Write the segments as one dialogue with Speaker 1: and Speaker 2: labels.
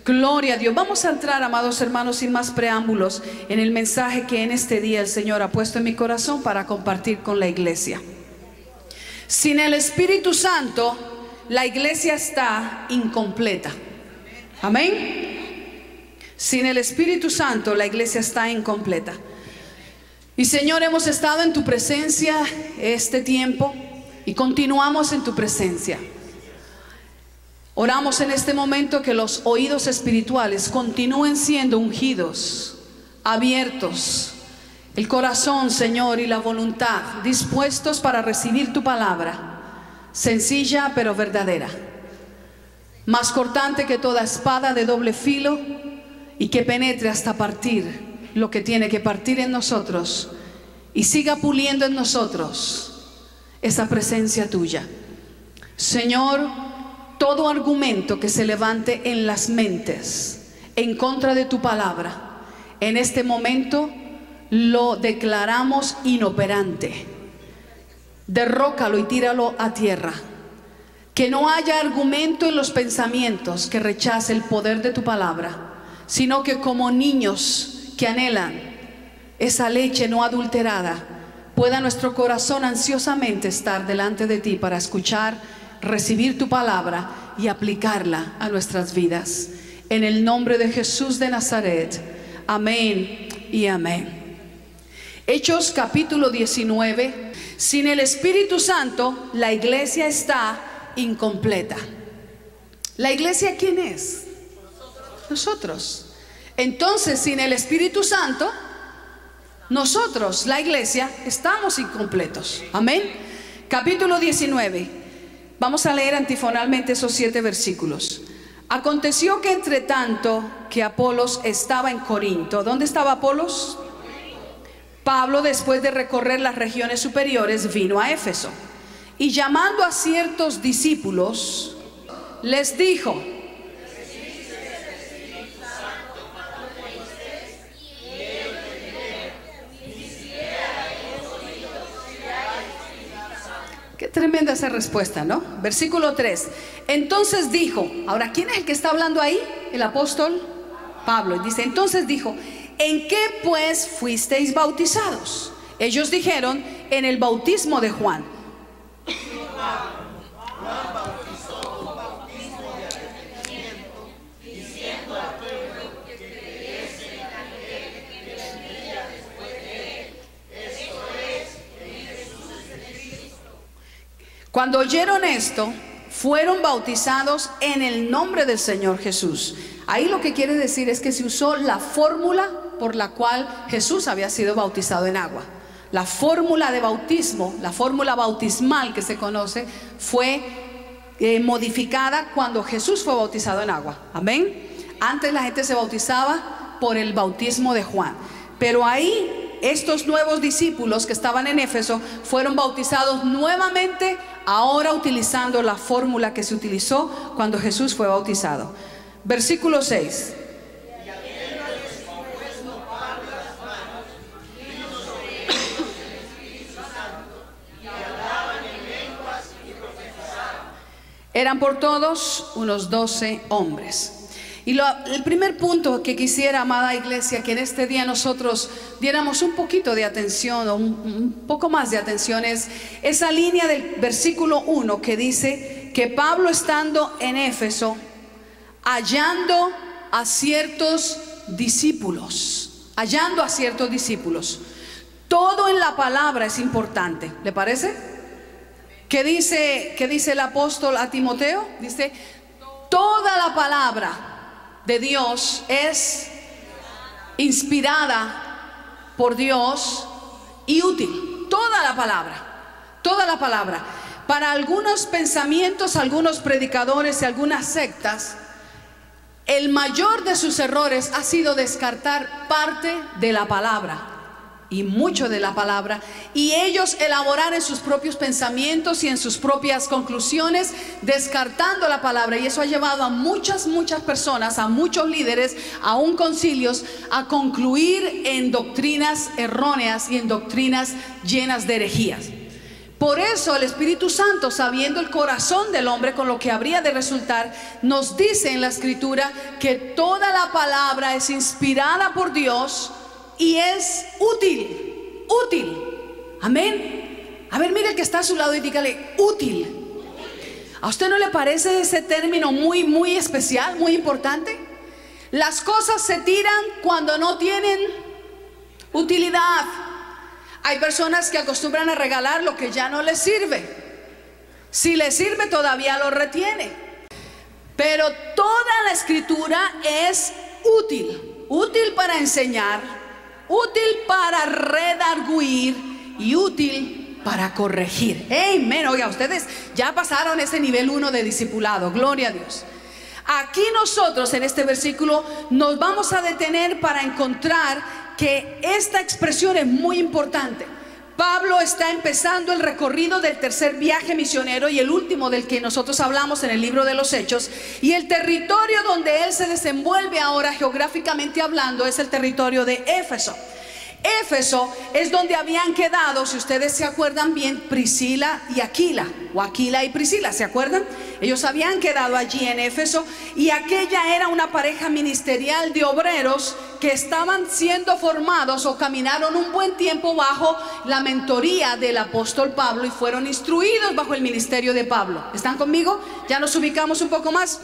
Speaker 1: Gloria a Dios. Vamos a entrar, amados hermanos, sin más preámbulos, en el mensaje que en este día el Señor ha puesto en mi corazón para compartir con la iglesia. Sin el Espíritu Santo, la iglesia está incompleta. Amén. Sin el Espíritu Santo, la iglesia está incompleta. Y Señor, hemos estado en tu presencia este tiempo y continuamos en tu presencia. Oramos en este momento que los oídos espirituales continúen siendo ungidos, abiertos, el corazón, Señor, y la voluntad dispuestos para recibir tu palabra, sencilla pero verdadera, más cortante que toda espada de doble filo y que penetre hasta partir lo que tiene que partir en nosotros y siga puliendo en nosotros esa presencia tuya. Señor, todo argumento que se levante en las mentes en contra de tu palabra, en este momento lo declaramos inoperante. Derrócalo y tíralo a tierra. Que no haya argumento en los pensamientos que rechace el poder de tu palabra, sino que como niños que anhelan esa leche no adulterada, pueda nuestro corazón ansiosamente estar delante de ti para escuchar, recibir tu palabra y aplicarla a nuestras vidas. En el nombre de Jesús de Nazaret. Amén y amén. Hechos capítulo 19. Sin el Espíritu Santo, la iglesia está incompleta. ¿La iglesia quién es? Nosotros. Entonces, sin el Espíritu Santo, nosotros, la iglesia, estamos incompletos. Amén. Capítulo 19. Vamos a leer antifonalmente esos 7 versículos. Aconteció que entre tanto que Apolos estaba en Corinto. ¿Dónde estaba Apolos? Pablo, después de recorrer las regiones superiores, vino a Éfeso. Y llamando a ciertos discípulos, les dijo: qué tremenda esa respuesta, ¿no? Versículo 3. Entonces dijo, ahora, ¿quién es el que está hablando ahí? El apóstol Pablo. Y dice, entonces dijo, ¿en qué pues fuisteis bautizados? Ellos dijeron, en el bautismo de Juan. Cuando oyeron esto, fueron bautizados en el nombre del Señor Jesús. Ahí lo que quiere decir es que se usó la fórmula por la cual Jesús había sido bautizado en agua. La fórmula de bautismo, la fórmula bautismal que se conoce, fue modificada cuando Jesús fue bautizado en agua. Amén. Antes la gente se bautizaba por el bautismo de Juan, pero ahí estos nuevos discípulos que estaban en Éfeso fueron bautizados nuevamente, ahora utilizando la fórmula que se utilizó cuando Jesús fue bautizado. Versículo 6. Eran por todos unos 12 hombres. Y el primer punto que quisiera, amada iglesia, que en este día nosotros diéramos un poquito de atención, o un poco más de atención, es esa línea del versículo 1 que dice que Pablo, estando en Éfeso, hallando a ciertos discípulos, todo en la palabra es importante. ¿Le parece? ¿Qué dice el apóstol a Timoteo? Dice, toda la palabra de Dios es inspirada por Dios y útil. Toda la palabra. Para algunos pensamientos, algunos predicadores y algunas sectas, el mayor de sus errores ha sido descartar parte de la palabra y mucho de la palabra, y ellos elaborar en sus propios pensamientos y en sus propias conclusiones, descartando la palabra. Y eso ha llevado a muchas personas, a muchos líderes, aún concilios, a concluir en doctrinas erróneas y en doctrinas llenas de herejías. Por eso el Espíritu Santo, sabiendo el corazón del hombre con lo que habría de resultar, nos dice en la Escritura que toda la palabra es inspirada por Dios y es útil, útil. Amén. A ver, mire el que está a su lado y dígale, útil. ¿A usted no le parece ese término muy especial, muy importante? Las cosas se tiran cuando no tienen utilidad. Hay personas que acostumbran a regalar lo que ya no les sirve. Si les sirve, todavía lo retiene. Pero toda la Escritura es útil. Útil para enseñar, útil para redarguir y útil para corregir. Amén. Oiga, ustedes ya pasaron ese nivel 1 de discipulado. Gloria a Dios. Aquí nosotros en este versículo nos vamos a detener para encontrar que esta expresión es muy importante. Pablo está empezando el recorrido del tercer viaje misionero y el último del que nosotros hablamos en el libro de los Hechos. Y el territorio donde él se desenvuelve ahora geográficamente hablando es el territorio de Éfeso. Éfeso es donde habían quedado, si ustedes se acuerdan bien, Priscila y Aquila, o Aquila y Priscila, ¿se acuerdan? Ellos habían quedado allí en Éfeso y aquella era una pareja ministerial de obreros que estaban siendo formados o caminaron un buen tiempo bajo la mentoría del apóstol Pablo y fueron instruidos bajo el ministerio de Pablo. ¿Están conmigo? Ya nos ubicamos un poco más.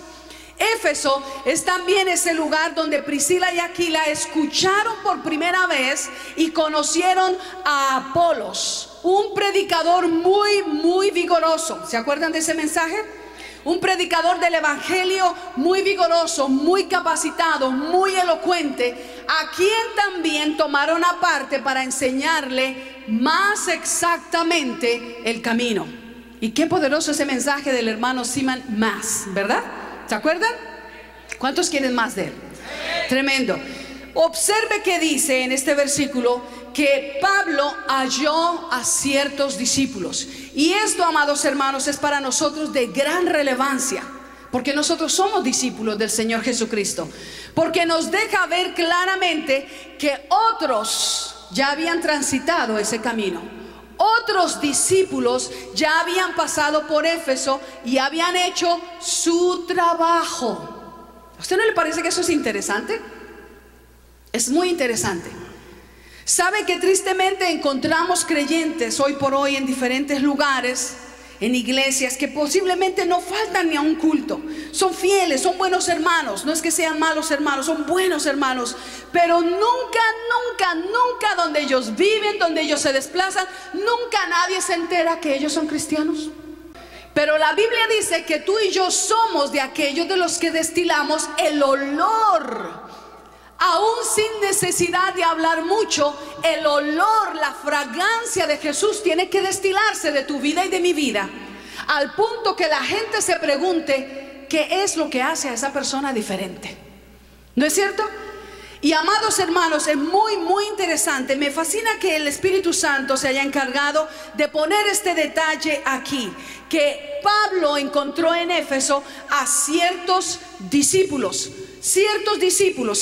Speaker 1: Éfeso es también ese lugar donde Priscila y Aquila escucharon por primera vez y conocieron a Apolos, un predicador muy vigoroso. ¿Se acuerdan de ese mensaje? Un predicador del evangelio muy vigoroso, muy capacitado, muy elocuente, a quien también tomaron aparte para enseñarle más exactamente el camino. Y qué poderoso ese mensaje del hermano Simon Mas, ¿verdad? ¿Se acuerdan? ¿Cuántos quieren más de él? Tremendo. Observe que dice en este versículo que Pablo halló a ciertos discípulos. Y esto, amados hermanos, es para nosotros de gran relevancia, porque nosotros somos discípulos del Señor Jesucristo. Porque nos deja ver claramente que otros ya habían transitado ese camino. Otros discípulos ya habían pasado por Éfeso y habían hecho su trabajo. ¿A usted no le parece que eso es interesante? Es muy interesante. ¿Sabe que tristemente encontramos creyentes hoy por hoy en diferentes lugares, en iglesias, que posiblemente no faltan ni a un culto? Son fieles, son buenos hermanos. No es que sean malos hermanos, son buenos hermanos. Pero nunca donde ellos viven, donde ellos se desplazan, nunca nadie se entera que ellos son cristianos. Pero la Biblia dice que tú y yo somos de aquellos de los que destilamos el olor. Aún sin necesidad de hablar mucho, el olor, la fragancia de Jesús tiene que destilarse de tu vida y de mi vida, al punto que la gente se pregunte qué es lo que hace a esa persona diferente. ¿No es cierto? Y amados hermanos, es muy interesante. Me fascina que el Espíritu Santo se haya encargado de poner este detalle aquí, que Pablo encontró en Éfeso a ciertos discípulos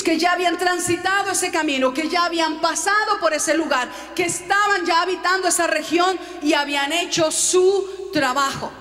Speaker 1: que ya habían transitado ese camino, que ya habían pasado por ese lugar, que estaban ya habitando esa región y habían hecho su trabajo.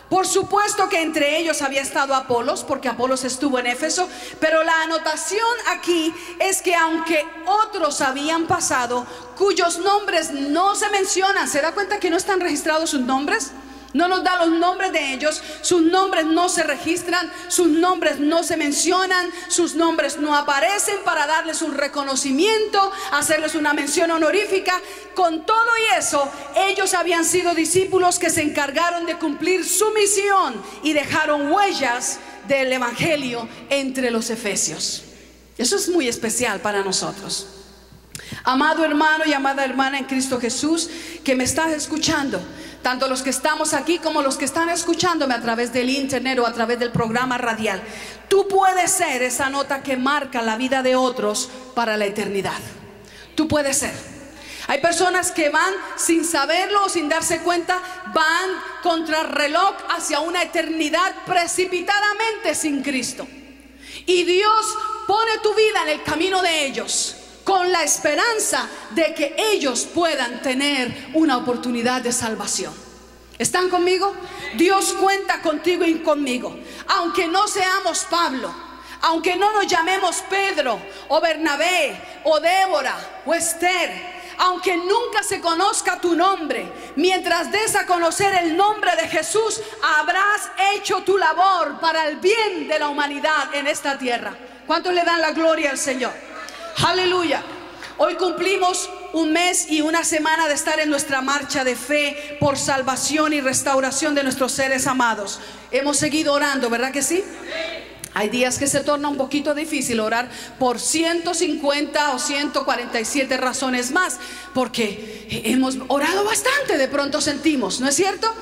Speaker 1: Por supuesto que entre ellos había estado Apolos, porque Apolos estuvo en Éfeso, pero la anotación aquí es que aunque otros habían pasado, cuyos nombres no se mencionan, ¿se da cuenta que no están registrados sus nombres? No nos da los nombres de ellos, sus nombres no se registran, sus nombres no se mencionan, sus nombres no aparecen para darles un reconocimiento, hacerles una mención honorífica. Con todo y eso, ellos habían sido discípulos que se encargaron de cumplir su misión y dejaron huellas del evangelio entre los efesios. Eso es muy especial para nosotros. Amado hermano y amada hermana en Cristo Jesús, que me estás escuchando, tanto los que estamos aquí como los que están escuchándome a través del internet o a través del programa radial, tú puedes ser esa nota que marca la vida de otros para la eternidad. Tú puedes ser. Hay personas que van sin saberlo o sin darse cuenta, van contra reloj hacia una eternidad precipitadamente sin Cristo. Y Dios pone tu vida en el camino de ellos, con la esperanza de que ellos puedan tener una oportunidad de salvación. ¿Están conmigo? Dios cuenta contigo y conmigo. Aunque no seamos Pablo, aunque no nos llamemos Pedro o Bernabé o Débora o Esther, aunque nunca se conozca tu nombre, mientras des a conocer el nombre de Jesús, habrás hecho tu labor para el bien de la humanidad en esta tierra. ¿Cuántos le dan la gloria al Señor? Aleluya. Hoy cumplimos un mes y una semana de estar en nuestra marcha de fe por salvación y restauración de nuestros seres amados. Hemos seguido orando, ¿verdad que sí? Hay días que se torna un poquito difícil orar por 150 o 147 razones más, porque hemos orado bastante, de pronto sentimos, ¿no es cierto?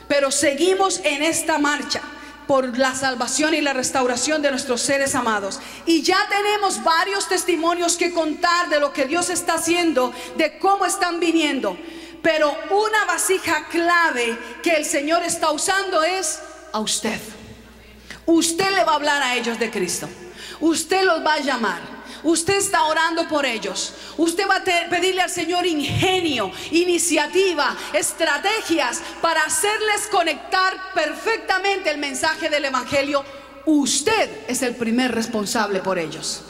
Speaker 1: Pero seguimos en esta marcha por la salvación y la restauración de nuestros seres amados. Y ya tenemos varios testimonios que contar de lo que Dios está haciendo, de cómo están viniendo. Pero una vasija clave que el Señor está usando es a usted. Usted le va a hablar a ellos de Cristo. Usted los va a llamar. Usted está orando por ellos. Usted va a pedirle al Señor ingenio, iniciativa, estrategias para hacerles conectar perfectamente el mensaje del Evangelio. Usted es el primer responsable por ellos.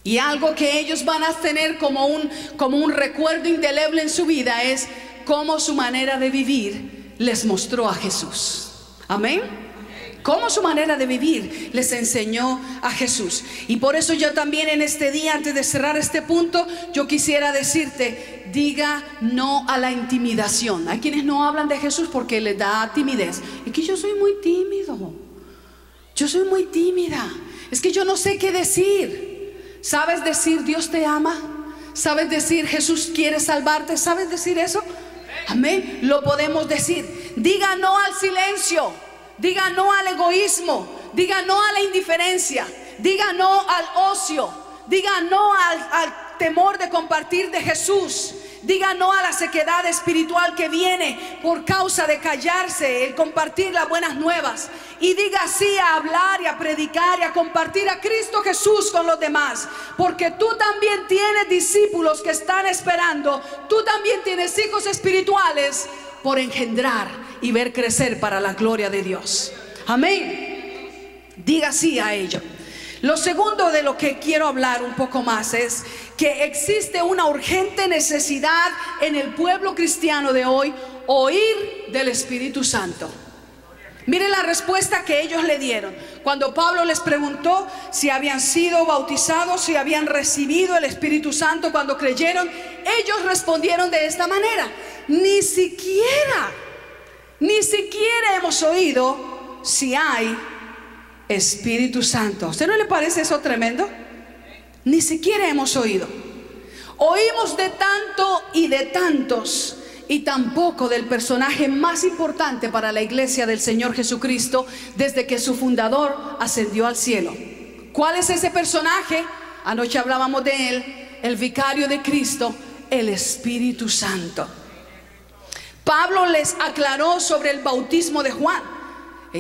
Speaker 1: Y algo que ellos van a tener como un recuerdo indeleble en su vida es cómo su manera de vivir les mostró a Jesús. Amén. Cómo su manera de vivir les enseñó a Jesús. Y por eso yo también en este día, antes de cerrar este punto, yo quisiera decirte: diga no a la intimidación. Hay quienes no hablan de Jesús porque les da timidez. Es que yo soy muy tímido, yo soy muy tímida, es que yo no sé qué decir. ¿Sabes decir Dios te ama? ¿Sabes decir Jesús quiere salvarte? ¿Sabes decir eso? Amén, lo podemos decir. Diga no al silencio. Diga no al egoísmo, diga no a la indiferencia, diga no al ocio, diga no al temor de compartir de Jesús, diga no a la sequedad espiritual que viene por causa de callarse, el compartir las buenas nuevas, y diga sí a hablar y a predicar y a compartir a Cristo Jesús con los demás, porque tú también tienes discípulos que están esperando, tú también tienes hijos espirituales por engendrar y ver crecer para la gloria de Dios. Amén. Diga sí a ello. Lo segundo de lo que quiero hablar un poco más es que existe una urgente necesidad en el pueblo cristiano de hoy, oír del Espíritu Santo. Miren la respuesta que ellos le dieron cuando Pablo les preguntó si habían sido bautizados, si habían recibido el Espíritu Santo cuando creyeron. Ellos respondieron de esta manera: ni siquiera hemos oído si hay Espíritu Santo. ¿A usted no le parece eso tremendo? Ni siquiera hemos oído. Oímos de tanto y de tantos, y tampoco del personaje más importante para la iglesia del Señor Jesucristo desde que su fundador ascendió al cielo. ¿Cuál es ese personaje? Anoche hablábamos de él, el vicario de Cristo, el Espíritu Santo. Pablo les aclaró sobre el bautismo de Juan.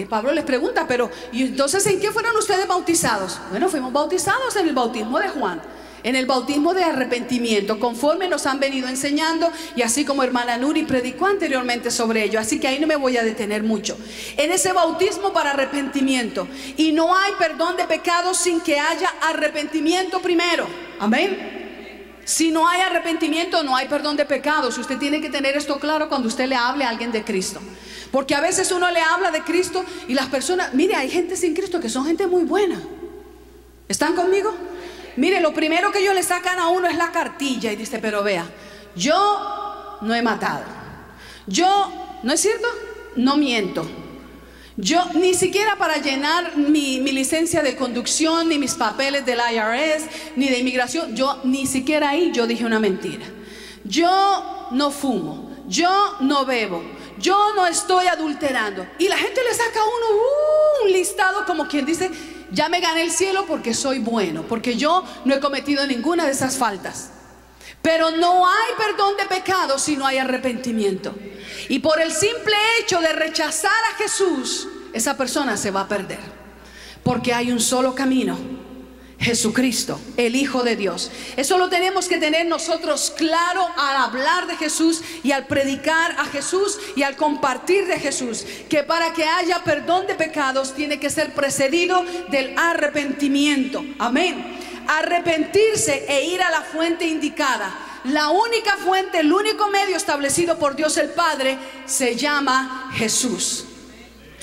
Speaker 1: Pablo les pregunta: pero ¿y entonces en qué fueron ustedes bautizados? Bueno, fuimos bautizados en el bautismo de Juan, en el bautismo de arrepentimiento, conforme nos han venido enseñando, y así como hermana Nuri predicó anteriormente sobre ello, así que ahí no me voy a detener mucho. En ese bautismo para arrepentimiento, y no hay perdón de pecados sin que haya arrepentimiento primero. Amén. Si no hay arrepentimiento, no hay perdón de pecados. Usted tiene que tener esto claro cuando usted le hable a alguien de Cristo, porque a veces uno le habla de Cristo y las personas, mire, hay gente sin Cristo que son gente muy buena. ¿Están conmigo? Mire, lo primero que ellos le sacan a uno es la cartilla y dice: pero vea, yo no he matado, yo, ¿no es cierto? No miento. Yo ni siquiera para llenar mi licencia de conducción, ni mis papeles del IRS, ni de inmigración, yo ni siquiera ahí yo dije una mentira. Yo no fumo, yo no bebo, yo no estoy adulterando. Y la gente le saca a uno un listado como quien dice: ya me gané el cielo porque soy bueno, porque yo no he cometido ninguna de esas faltas. Pero no hay perdón de pecados si no hay arrepentimiento. Y por el simple hecho de rechazar a Jesús, esa persona se va a perder. Porque hay un solo camino, Jesucristo, el Hijo de Dios. Eso lo tenemos que tener nosotros claro al hablar de Jesús y al predicar a Jesús y al compartir de Jesús, que para que haya perdón de pecados tiene que ser precedido del arrepentimiento. Amén. Arrepentirse e ir a la fuente indicada. La única fuente, el único medio establecido por Dios el Padre se llama Jesús.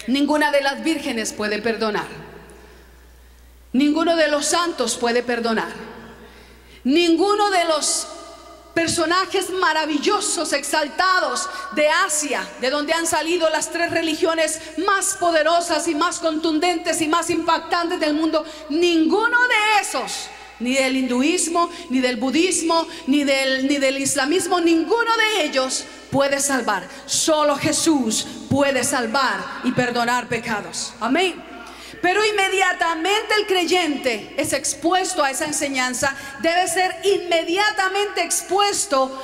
Speaker 1: Ninguna de las vírgenes puede perdonar. Ninguno de los santos puede perdonar. Ninguno de los personajes maravillosos, exaltados de Asia, de donde han salido las 3 religiones más poderosas y más contundentes y más impactantes del mundo, ninguno de esos, ni del hinduismo, ni del budismo, ni del islamismo, ninguno de ellos puede salvar. Solo Jesús puede salvar y perdonar pecados. Amén. Pero inmediatamente el creyente es expuesto a esa enseñanza, debe ser inmediatamente expuesto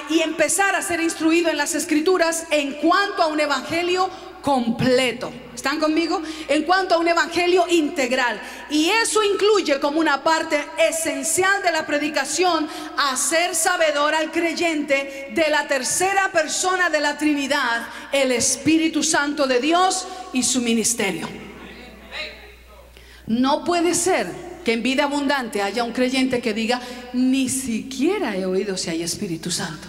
Speaker 1: y empezar a ser instruido en las Escrituras en cuanto a un evangelio completo. ¿Están conmigo? En cuanto a un evangelio integral. Y eso incluye como una parte esencial de la predicación hacer sabedor al creyente de la tercera persona de la Trinidad, el Espíritu Santo de Dios y su ministerio. No puede ser que en Vida Abundante haya un creyente que diga: ni siquiera he oído si hay Espíritu Santo.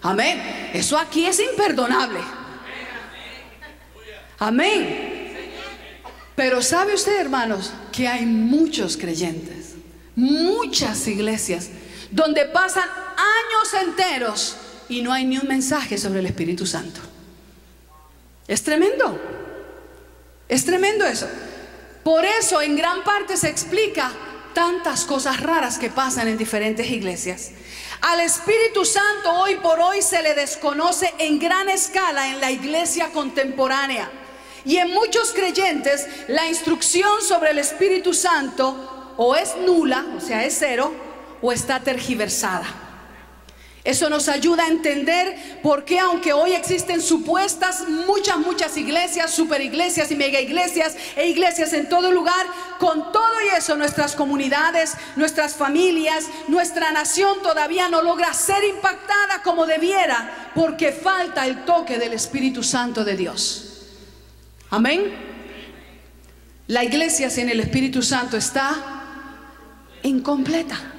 Speaker 1: Amén. Eso aquí es imperdonable. Amén. Pero ¿sabe usted, hermanos, que hay muchos creyentes, muchas iglesias donde pasan años enteros y no hay ni un mensaje sobre el Espíritu Santo? Es tremendo. Es tremendo eso. Por eso en gran parte se explica tantas cosas raras que pasan en diferentes iglesias. Al Espíritu Santo hoy por hoy se le desconoce en gran escala en la iglesia contemporánea. Y en muchos creyentes la instrucción sobre el Espíritu Santo o es nula, o sea, es cero, o está tergiversada. Eso nos ayuda a entender por qué, aunque hoy existen supuestas muchas iglesias, superiglesias y mega iglesias e iglesias en todo lugar, con todo y eso nuestras comunidades, nuestras familias, nuestra nación todavía no logra ser impactada como debiera, porque falta el toque del Espíritu Santo de Dios. Amén. La iglesia sin el Espíritu Santo está incompleta.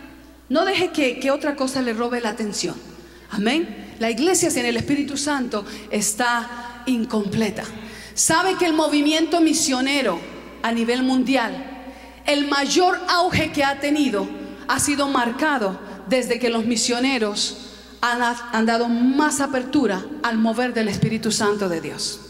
Speaker 1: No deje que otra cosa le robe la atención. Amén. La iglesia sin el Espíritu Santo está incompleta. ¿Sabe que el movimiento misionero a nivel mundial, el mayor auge que ha tenido, ha sido marcado desde que los misioneros han dado más apertura al mover del Espíritu Santo de Dios?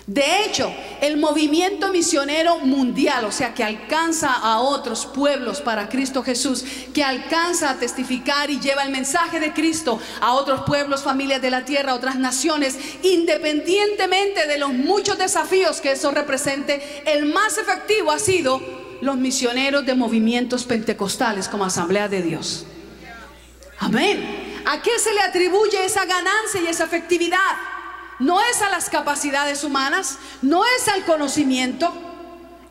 Speaker 1: De hecho, el movimiento misionero mundial, o sea, que alcanza a otros pueblos para Cristo Jesús, que alcanza a testificar y lleva el mensaje de Cristo a otros pueblos, familias de la tierra, a otras naciones, independientemente de los muchos desafíos que eso represente, el más efectivo ha sido los misioneros de movimientos pentecostales como Asamblea de Dios. Amén. ¿A qué se le atribuye esa ganancia y esa efectividad? No es a las capacidades humanas, no es al conocimiento,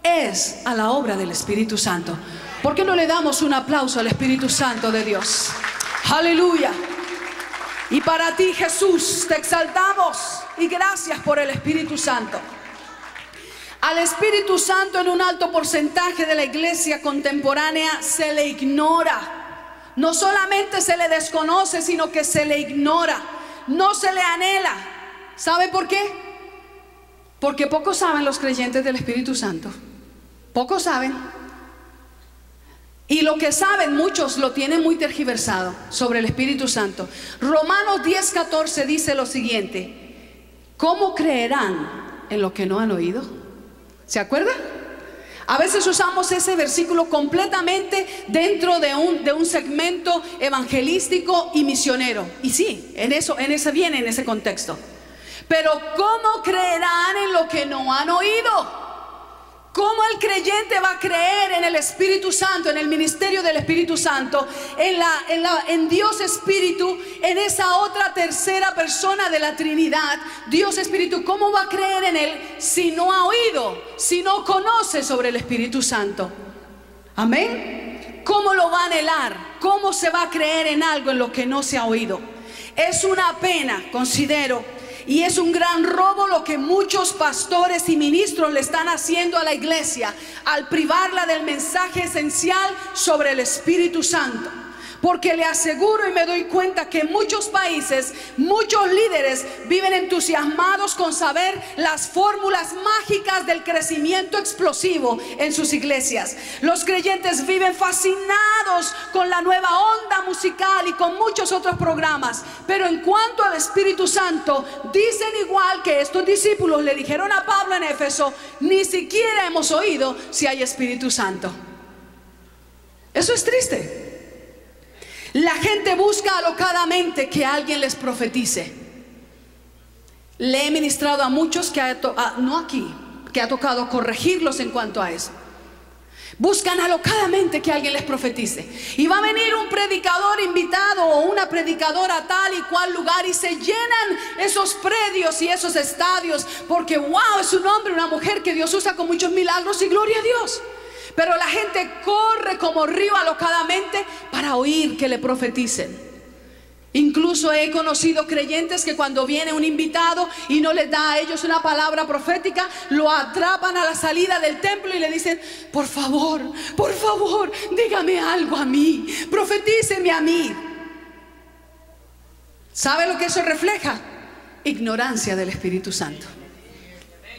Speaker 1: es a la obra del Espíritu Santo. ¿Por qué no le damos un aplauso al Espíritu Santo de Dios? Aleluya. Y para ti, Jesús, te exaltamos y gracias por el Espíritu Santo. Al Espíritu Santo en un alto porcentaje de la iglesia contemporánea se le ignora. No solamente se le desconoce, sino que se le ignora, no se le anhela. ¿Sabe por qué? Porque pocos saben los creyentes del Espíritu Santo. Pocos saben. Y lo que saben, muchos lo tienen muy tergiversado sobre el Espíritu Santo. Romanos 10:14 dice lo siguiente: ¿cómo creerán en lo que no han oído? ¿Se acuerdan? A veces usamos ese versículo completamente dentro de un segmento evangelístico y misionero. Y sí, en eso viene en ese contexto. Pero ¿cómo creerán en lo que no han oído? ¿Cómo el creyente va a creer en el Espíritu Santo, en el ministerio del Espíritu Santo, en Dios Espíritu, en esa otra tercera persona de la Trinidad, Dios Espíritu? ¿Cómo va a creer en Él si no ha oído, si no conoce sobre el Espíritu Santo? Amén. ¿Cómo lo va a anhelar? ¿Cómo se va a creer en algo en lo que no se ha oído? Es una pena, considero, y es un gran robo lo que muchos pastores y ministros le están haciendo a la iglesia al privarla del mensaje esencial sobre el Espíritu Santo. Porque le aseguro y me doy cuenta que en muchos países, muchos líderes viven entusiasmados con saber las fórmulas mágicas del crecimiento explosivo en sus iglesias. Los creyentes viven fascinados con la nueva onda musical y con muchos otros programas. Pero en cuanto al Espíritu Santo, dicen igual que estos discípulos le dijeron a Pablo en Éfeso: ni siquiera hemos oído si hay Espíritu Santo. Eso es triste. La gente busca alocadamente que alguien les profetice. Le he ministrado a muchos que no aquí, que ha tocado corregirlos en cuanto a eso. Buscan alocadamente que alguien les profetice. Y va a venir un predicador invitado o una predicadora a tal y cual lugar y se llenan esos predios y esos estadios porque wow, es un hombre, una mujer que Dios usa con muchos milagros y gloria a Dios. Pero la gente corre como río alocadamente para oír que le profeticen. Incluso he conocido creyentes que cuando viene un invitado y no les da a ellos una palabra profética, lo atrapan a la salida del templo y le dicen: por favor, dígame algo a mí, profetíceme a mí. ¿Sabe lo que eso refleja? Ignorancia del Espíritu Santo.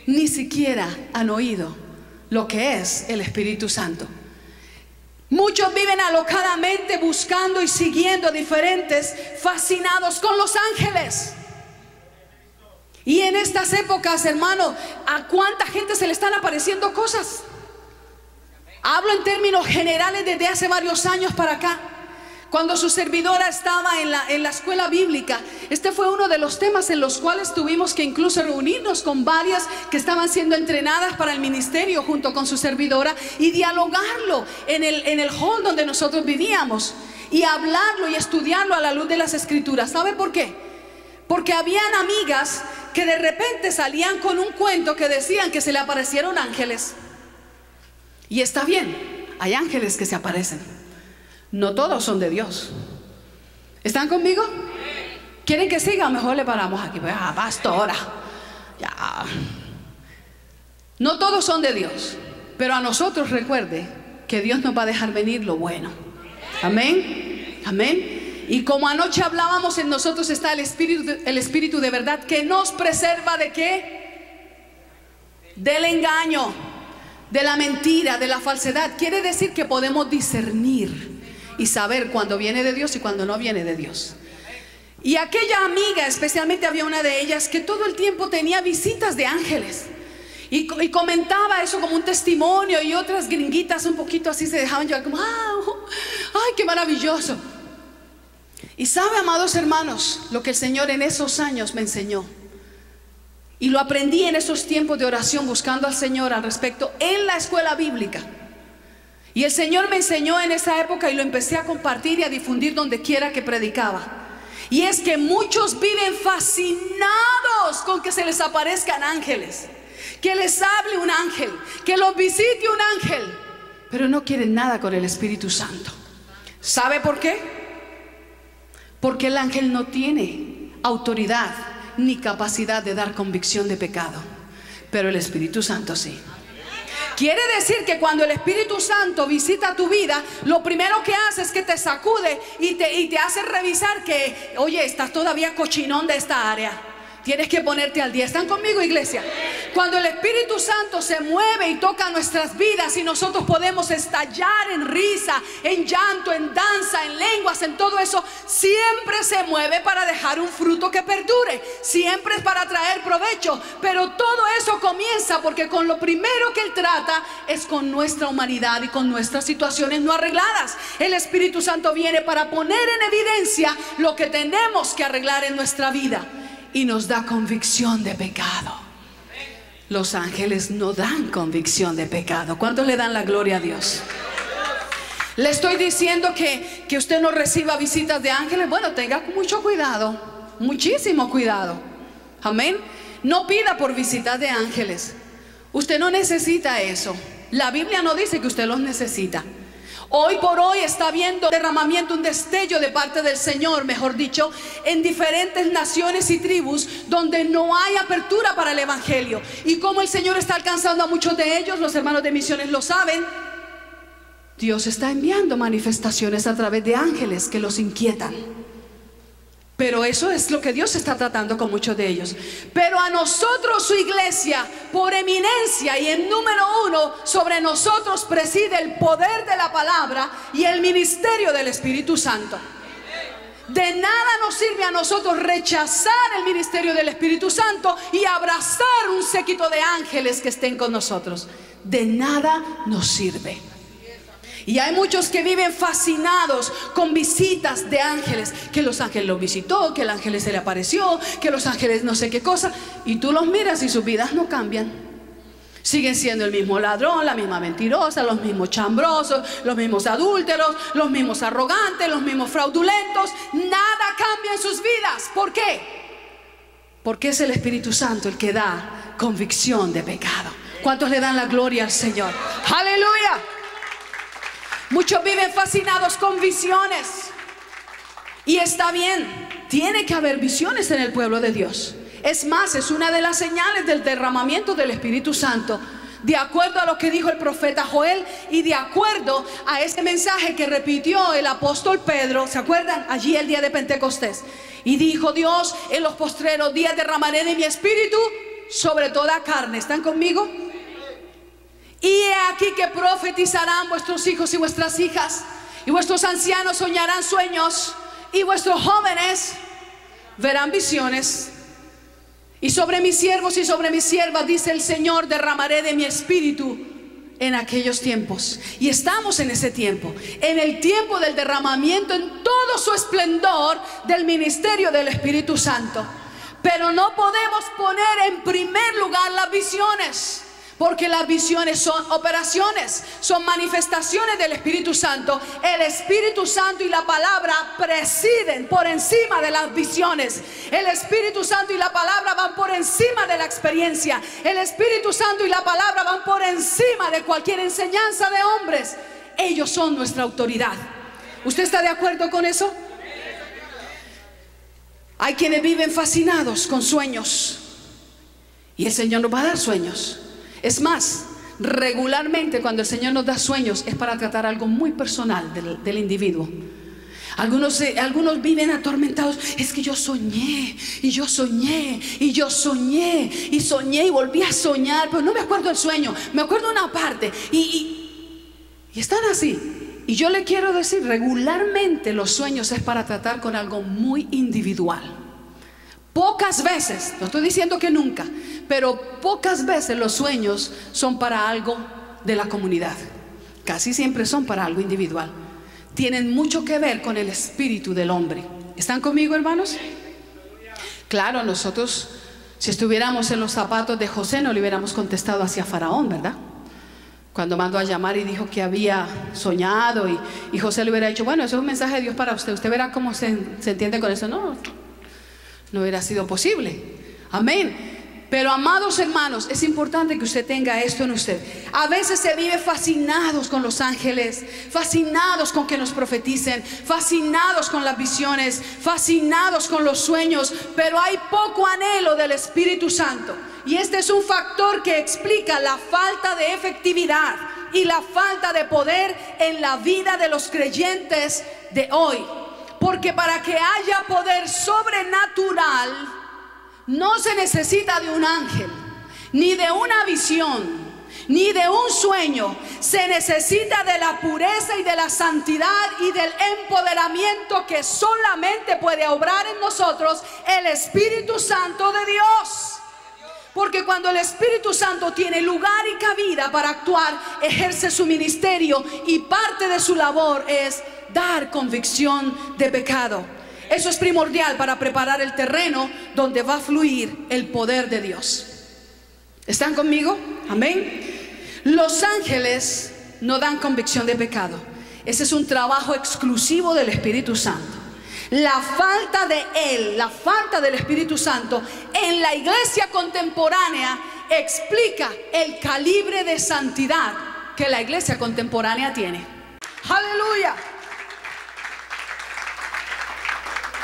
Speaker 1: Ni siquiera han oído lo que es el Espíritu Santo. Muchos viven alocadamente buscando y siguiendo diferentes, fascinados con los ángeles. Y en estas épocas, hermano, ¿a cuánta gente se le están apareciendo cosas? Hablo en términos generales desde hace varios años para acá. Cuando su servidora estaba en la escuela bíblica, este fue uno de los temas en los cuales tuvimos que incluso reunirnos con varias que estaban siendo entrenadas para el ministerio junto con su servidora y dialogarlo en el hall donde nosotros vivíamos y hablarlo y estudiarlo a la luz de las Escrituras. ¿Sabe por qué? Porque habían amigas que de repente salían con un cuento que decían que se le aparecieron ángeles. Y está bien, hay ángeles que se aparecen. No todos son de Dios. ¿Están conmigo? ¿Quieren que siga? Mejor le paramos aquí. Pastora, ya. No todos son de Dios, pero a nosotros recuerde que Dios nos va a dejar venir lo bueno. Amén. Amén. Y como anoche hablábamos, en nosotros está el Espíritu de verdad que nos preserva ¿de qué? Del engaño, de la mentira, de la falsedad. Quiere decir que podemos discernir y saber cuando viene de Dios y cuando no viene de Dios. Y aquella amiga, especialmente había una de ellas que todo el tiempo tenía visitas de ángeles y comentaba eso como un testimonio, y otras gringuitas un poquito así se dejaban llevar como ¡ay, qué maravilloso! Y sabe, amados hermanos, lo que el Señor en esos años me enseñó, y lo aprendí en esos tiempos de oración buscando al Señor al respecto en la escuela bíblica. Y el Señor me enseñó en esa época y lo empecé a compartir y a difundir donde quiera que predicaba. Y es que muchos viven fascinados con que se les aparezcan ángeles, que les hable un ángel, que los visite un ángel, pero no quieren nada con el Espíritu Santo. ¿Sabe por qué? Porque el ángel no tiene autoridad ni capacidad de dar convicción de pecado, pero el Espíritu Santo sí. Quiere decir que cuando el Espíritu Santo visita tu vida, lo primero que hace es que te sacude y te hace revisar que, oye, estás todavía cochinón de esta área. Tienes que ponerte al día. ¿Están conmigo, iglesia? Cuando el Espíritu Santo se mueve y toca nuestras vidas y nosotros podemos estallar en risa, en llanto, en danza, en lenguas, en todo eso, siempre se mueve para dejar un fruto que perdure. Siempre es para traer provecho. Pero todo eso comienza porque con lo primero que Él trata es con nuestra humanidad y con nuestras situaciones no arregladas. El Espíritu Santo viene para poner en evidencia lo que tenemos que arreglar en nuestra vida. Y nos da convicción de pecado. Los ángeles no dan convicción de pecado. ¿Cuántos le dan la gloria a Dios? Le estoy diciendo que usted no reciba visitas de ángeles. Bueno, tenga mucho cuidado, muchísimo cuidado. Amén. No pida por visitas de ángeles. Usted no necesita eso. La Biblia no dice que usted los necesita. Hoy por hoy está habiendo derramamiento, un destello de parte del Señor, mejor dicho, en diferentes naciones y tribus donde no hay apertura para el Evangelio. Y como el Señor está alcanzando a muchos de ellos, los hermanos de misiones lo saben, Dios está enviando manifestaciones a través de ángeles que los inquietan. Pero eso es lo que Dios está tratando con muchos de ellos. Pero a nosotros, su iglesia, por eminencia y en número uno, sobre nosotros preside el poder de la palabra y el ministerio del Espíritu Santo. De nada nos sirve a nosotros rechazar el ministerio del Espíritu Santo y abrazar un séquito de ángeles que estén con nosotros. De nada nos sirve. Y hay muchos que viven fascinados con visitas de ángeles, que los ángeles los visitó, que el ángel se le apareció, que los ángeles no sé qué cosa, y tú los miras y sus vidas no cambian. Siguen siendo el mismo ladrón, la misma mentirosa, los mismos chambrosos, los mismos adúlteros, los mismos arrogantes, los mismos fraudulentos. Nada cambia en sus vidas. ¿Por qué? Porque es el Espíritu Santo el que da convicción de pecado. ¿Cuántos le dan la gloria al Señor? ¡Aleluya! Muchos viven fascinados con visiones. Y está bien, tiene que haber visiones en el pueblo de Dios. Es más, es una de las señales del derramamiento del Espíritu Santo, de acuerdo a lo que dijo el profeta Joel y de acuerdo a ese mensaje que repitió el apóstol Pedro. ¿Se acuerdan? Allí el día de Pentecostés. Y dijo Dios: en los postreros días derramaré de mi espíritu sobre toda carne. ¿Están conmigo? Y he aquí que profetizarán vuestros hijos y vuestras hijas, y vuestros ancianos soñarán sueños, y vuestros jóvenes verán visiones. Y sobre mis siervos y sobre mis siervas, dice el Señor, derramaré de mi espíritu en aquellos tiempos. Y estamos en ese tiempo, en el tiempo del derramamiento en todo su esplendor del ministerio del Espíritu Santo. Pero no podemos poner en primer lugar las visiones, porque las visiones son operaciones, son manifestaciones del Espíritu Santo. El Espíritu Santo y la palabra presiden por encima de las visiones. El Espíritu Santo y la palabra van por encima de la experiencia. El Espíritu Santo y la palabra van por encima de cualquier enseñanza de hombres. Ellos son nuestra autoridad. ¿Usted está de acuerdo con eso? Hay quienes viven fascinados con sueños, y el Señor nos va a dar sueños. Es más, regularmente cuando el Señor nos da sueños es para tratar algo muy personal del individuo. Algunos viven atormentados. Es que yo soñé, y yo soñé, y yo soñé, y soñé, y volví a soñar, pero no me acuerdo el sueño, me acuerdo una parte, y están así. Y yo le quiero decir, regularmente los sueños es para tratar con algo muy individual. Pocas veces, no estoy diciendo que nunca, pero pocas veces los sueños son para algo de la comunidad. Casi siempre son para algo individual. Tienen mucho que ver con el espíritu del hombre. ¿Están conmigo, hermanos? Claro, nosotros, si estuviéramos en los zapatos de José, no le hubiéramos contestado hacia Faraón, ¿verdad? Cuando mandó a llamar y dijo que había soñado, y José le hubiera dicho: bueno, eso es un mensaje de Dios para usted, usted verá cómo se entiende con eso. No hubiera sido posible. Amén. Pero, amados hermanos, es importante que usted tenga esto en usted. A veces se vive fascinados con los ángeles, fascinados con que nos profeticen, fascinados con las visiones, fascinados con los sueños, pero hay poco anhelo del Espíritu Santo. Y este es un factor que explica la falta de efectividad y la falta de poder en la vida de los creyentes de hoy. Porque para que haya poder sobrenatural no se necesita de un ángel, ni de una visión, ni de un sueño. Se necesita de la pureza y de la santidad y del empoderamiento que solamente puede obrar en nosotros el Espíritu Santo de Dios. Porque cuando el Espíritu Santo tiene lugar y cabida para actuar, ejerce su ministerio, y parte de su labor es dar convicción de pecado. Eso es primordial para preparar el terreno donde va a fluir el poder de Dios. ¿Están conmigo? Amén. Los ángeles no dan convicción de pecado. Ese es un trabajo exclusivo del Espíritu Santo. La falta de Él, la falta del Espíritu Santo en la iglesia contemporánea explica el calibre de santidad que la iglesia contemporánea tiene. Aleluya.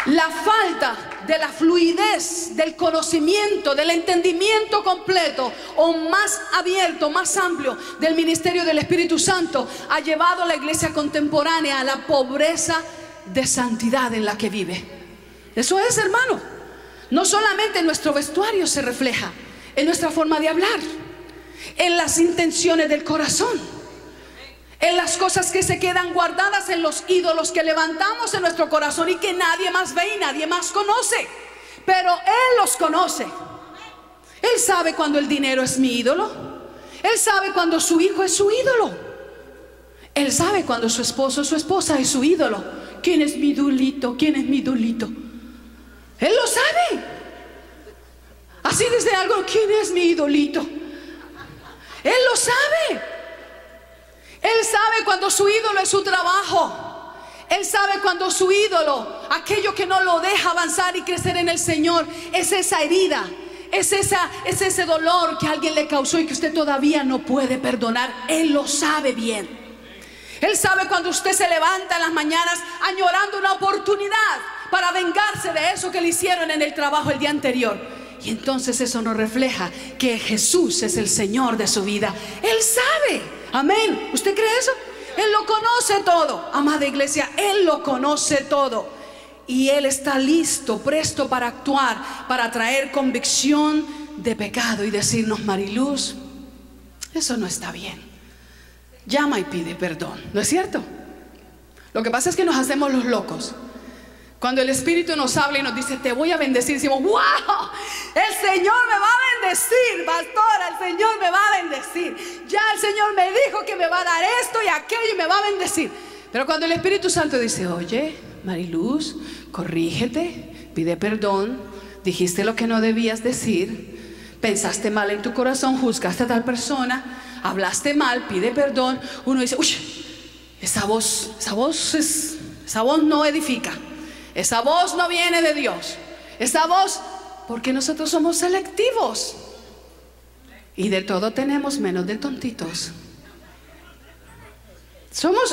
Speaker 1: La falta de la fluidez del conocimiento, del entendimiento completo o más abierto, más amplio del ministerio del Espíritu Santo ha llevado a la iglesia contemporánea a la pobreza de santidad en la que vive. Eso es, hermano. No solamente en nuestro vestuario se refleja, en nuestra forma de hablar, en las intenciones del corazón, en las cosas que se quedan guardadas en los ídolos que levantamos en nuestro corazón y que nadie más ve y nadie más conoce. Pero Él los conoce. Él sabe cuando el dinero es mi ídolo. Él sabe cuando su hijo es su ídolo. Él sabe cuando su esposo o su esposa es su ídolo. ¿Quién es mi idolito? ¿Quién es mi idolito? Él lo sabe. Así desde algo, ¿quién es mi idolito? Él lo sabe. Él sabe cuando su ídolo es su trabajo. Él sabe cuando su ídolo, aquello que no lo deja avanzar y crecer en el Señor, es esa herida, es ese dolor que alguien le causó y que usted todavía no puede perdonar. Él lo sabe bien. Él sabe cuando usted se levanta en las mañanas añorando una oportunidad para vengarse de eso que le hicieron en el trabajo el día anterior. Y entonces eso nos refleja que Jesús es el Señor de su vida. Él sabe. Amén. ¿Usted cree eso? Él lo conoce todo, amada iglesia. Él lo conoce todo. Y Él está listo, presto para actuar, para traer convicción de pecado y decirnos: Mariluz, eso no está bien. Llama y pide perdón. ¿No es cierto? Lo que pasa es que nos hacemos los locos. Cuando el Espíritu nos habla y nos dice: te voy a bendecir, decimos: wow, el Señor me va a bendecir, pastora, el Señor me va a bendecir. Ya el Señor me dijo que me va a dar esto y aquello y me va a bendecir. Pero cuando el Espíritu Santo dice: oye, Mariluz, corrígete, pide perdón, dijiste lo que no debías decir, pensaste mal en tu corazón, juzgaste a tal persona, hablaste mal, pide perdón. Uno dice: uy, esa voz no edifica. Esa voz no viene de Dios. Esa voz, porque nosotros somos selectivos. Y de todo tenemos menos de tontitos.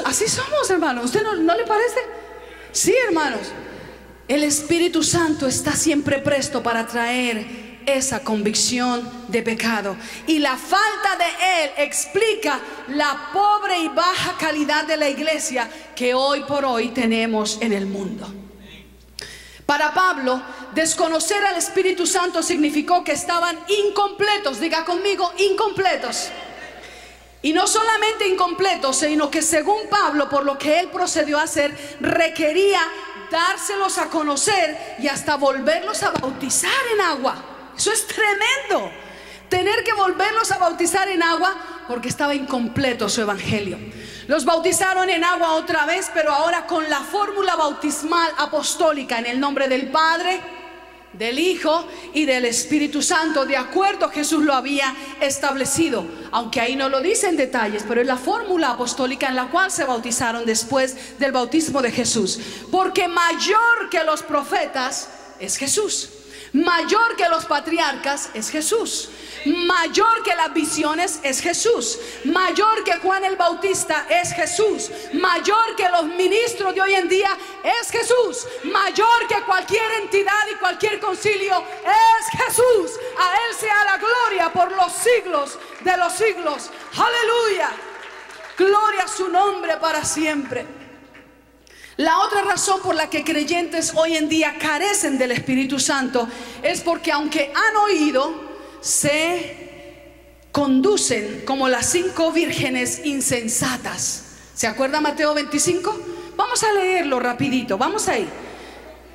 Speaker 1: Así somos, hermanos. ¿Usted no le parece? Sí, hermanos. El Espíritu Santo está siempre presto para traer esa convicción de pecado. Y la falta de Él explica la pobre y baja calidad de la iglesia que hoy por hoy tenemos en el mundo. Para Pablo, desconocer al Espíritu Santo significó que estaban incompletos. Diga conmigo: incompletos. Y no solamente incompletos, sino que según Pablo, por lo que él procedió a hacer, requería dárselos a conocer y hasta volverlos a bautizar en agua. Eso es tremendo. Tener que volverlos a bautizar en agua porque estaba incompleto su evangelio. Los bautizaron en agua otra vez, pero ahora con la fórmula bautismal apostólica, en el nombre del Padre, del Hijo y del Espíritu Santo, de acuerdo a Jesús lo había establecido. Aunque ahí no lo dice en detalles, pero es la fórmula apostólica en la cual se bautizaron después del bautismo de Jesús. Porque mayor que los profetas es Jesús. Mayor que los patriarcas es Jesús. Mayor que las visiones es Jesús. Mayor que Juan el Bautista es Jesús. Mayor que los ministros de hoy en día es Jesús. Mayor que cualquier entidad y cualquier concilio es Jesús. A Él sea la gloria por los siglos de los siglos. Aleluya. Gloria a su nombre para siempre. La otra razón por la que creyentes hoy en día carecen del Espíritu Santo es porque aunque han oído, se conducen como las 5 vírgenes insensatas. ¿Se acuerda Mateo 25? Vamos a leerlo rapidito, vamos ahí.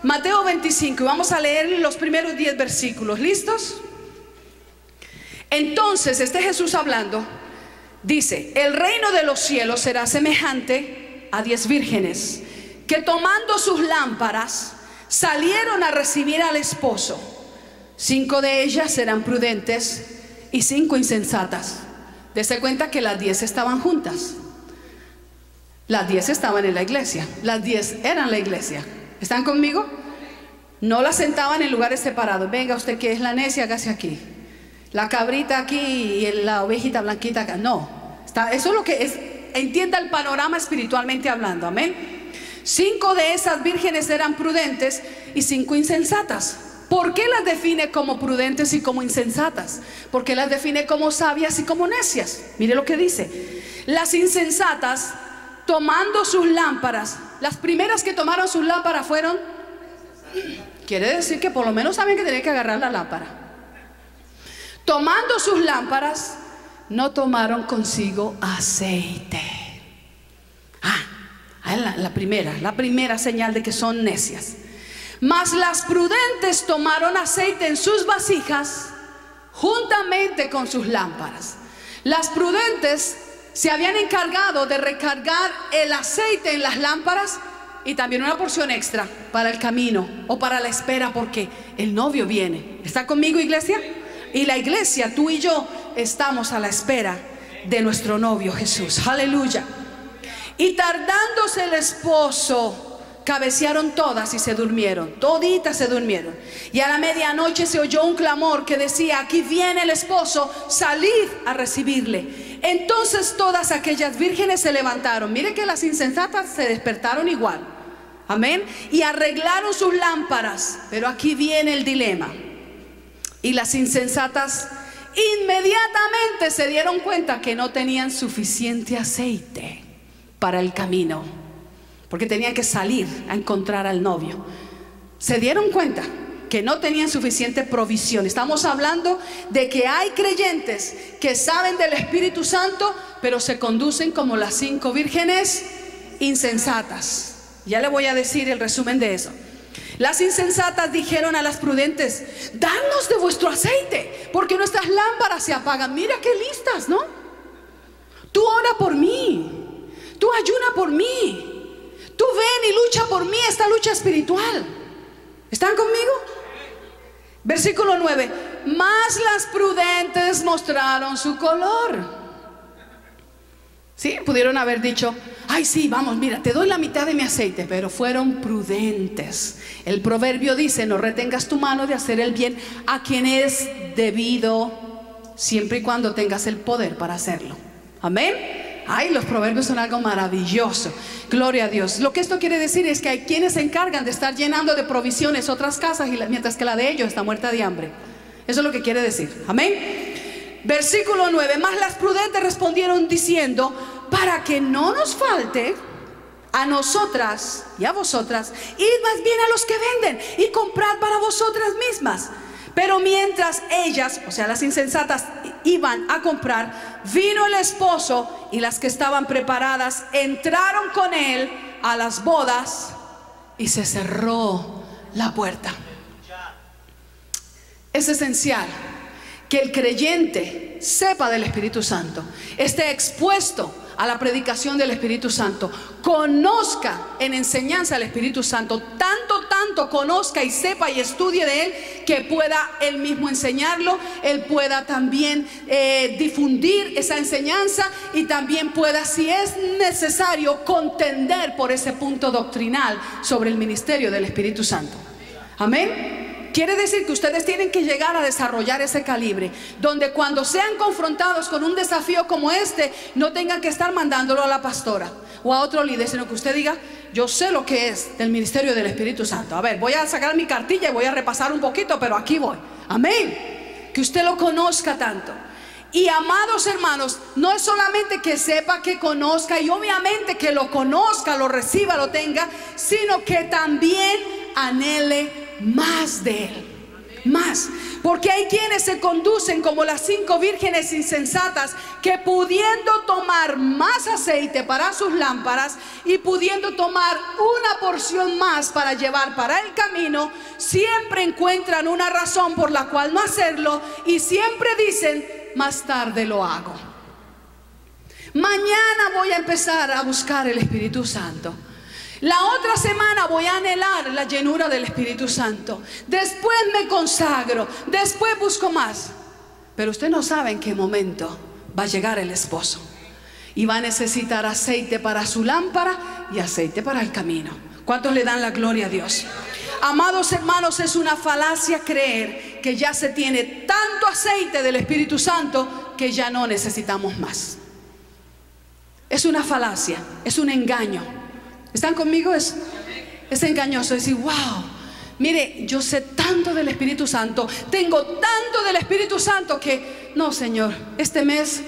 Speaker 1: Mateo 25, y vamos a leer los primeros 10 versículos. ¿Listos? Entonces, Jesús hablando, dice: el reino de los cielos será semejante a 10 vírgenes que tomando sus lámparas salieron a recibir al esposo. 5 de ellas eran prudentes y 5 insensatas. Dese cuenta que las 10 estaban juntas. Las 10 estaban en la iglesia. Las 10 eran la iglesia. ¿Están conmigo? No las sentaban en lugares separados. Venga usted que es la necia, hágase aquí. La cabrita aquí y la ovejita blanquita acá. No. Eso es lo que es. entienda el panorama espiritualmente hablando, amén. 5 de esas vírgenes eran prudentes y 5 insensatas. ¿Por qué las define como prudentes y como insensatas? Porque las define como sabias y como necias. Mire lo que dice: las insensatas, tomando sus lámparas, las primeras que tomaron sus lámparas fueron, quiere decir que por lo menos saben que tienen que agarrar la lámpara. Tomando sus lámparas, no tomaron consigo aceite. La primera señal de que son necias. Mas las prudentes tomaron aceite en sus vasijas juntamente con sus lámparas. Las prudentes se habían encargado de recargar el aceite en las lámparas y también una porción extra para el camino o para la espera, porque el novio viene. ¿Está conmigo, iglesia? Y la iglesia, tú y yo, estamos a la espera de nuestro novio Jesús. Aleluya. Y tardándose el esposo, cabecearon todas y se durmieron. Toditas se durmieron. Y a la medianoche se oyó un clamor que decía: aquí viene el esposo, salid a recibirle. Entonces todas aquellas vírgenes se levantaron. Miren que las insensatas se despertaron igual, amén, y arreglaron sus lámparas. Pero aquí viene el dilema. Y las insensatas inmediatamente se dieron cuenta que no tenían suficiente aceite para el camino, porque tenían que salir a encontrar al novio. Se dieron cuenta que no tenían suficiente provisión. Estamos hablando de que hay creyentes que saben del Espíritu Santo, pero se conducen como las 5 vírgenes insensatas. Ya le voy a decir el resumen de eso. Las insensatas dijeron a las prudentes: danos de vuestro aceite, porque nuestras lámparas se apagan. Mira qué listas, ¿no? Tú ora por mí, tú ayuna por mí, tú ven y lucha por mí, esta lucha espiritual. ¿Están conmigo? Versículo 9. Mas las prudentes mostraron su color. Sí, pudieron haber dicho: ay, sí, vamos, mira, te doy la mitad de mi aceite. Pero fueron prudentes. El proverbio dice: no retengas tu mano de hacer el bien a quien es debido, siempre y cuando tengas el poder para hacerlo. Amén. Ay, los proverbios son algo maravilloso. Gloria a Dios. Lo que esto quiere decir es que hay quienes se encargan de estar llenando de provisiones otras casas, mientras que la de ellos está muerta de hambre. Eso es lo que quiere decir. Amén. Versículo 9. Mas las prudentes respondieron diciendo: para que no nos falte a nosotras y a vosotras, id más bien a los que venden y comprad para vosotras mismas. Pero mientras ellas, o sea las insensatas, iban a comprar, vino el esposo, y las que estaban preparadas entraron con él a las bodas, y se cerró la puerta. Es esencial que el creyente sepa del Espíritu Santo, esté expuesto a la predicación del Espíritu Santo, conozca en enseñanza al Espíritu Santo, tanto conozca y sepa y estudie de él, que pueda él mismo enseñarlo, él pueda también difundir esa enseñanza, y también pueda, si es necesario, contender por ese punto doctrinal sobre el ministerio del Espíritu Santo. Amén. Quiere decir que ustedes tienen que llegar a desarrollar ese calibre, donde cuando sean confrontados con un desafío como este, no tengan que estar mandándolo a la pastora o a otro líder, sino que usted diga: yo sé lo que es del ministerio del Espíritu Santo. A ver, voy a sacar mi cartilla y voy a repasar un poquito, pero aquí voy. Amén. Que usted lo conozca tanto. Y amados hermanos, no es solamente que sepa, que conozca, y obviamente que lo conozca, lo reciba, lo tenga, sino que también anhele más de él. Más. Porque hay quienes se conducen como las 5 vírgenes insensatas, que pudiendo tomar más aceite para sus lámparas y pudiendo tomar una porción más para llevar para el camino, siempre encuentran una razón por la cual no hacerlo, y siempre dicen: más tarde lo hago, mañana voy a empezar a buscar el Espíritu Santo, la otra semana voy a anhelar la llenura del Espíritu Santo, después me consagro, después busco más. Pero usted no sabe en qué momento va a llegar el esposo y va a necesitar aceite para su lámpara y aceite para el camino. ¿Cuántos le dan la gloria a Dios? Amados hermanos, es una falacia creer que ya se tiene tanto aceite del Espíritu Santo que ya no necesitamos más. es una falacia, es un engaño. ¿Están conmigo? Es engañoso decir, wow, mire, yo sé tanto del Espíritu Santo, tengo tanto del Espíritu Santo que, no, Señor, este mes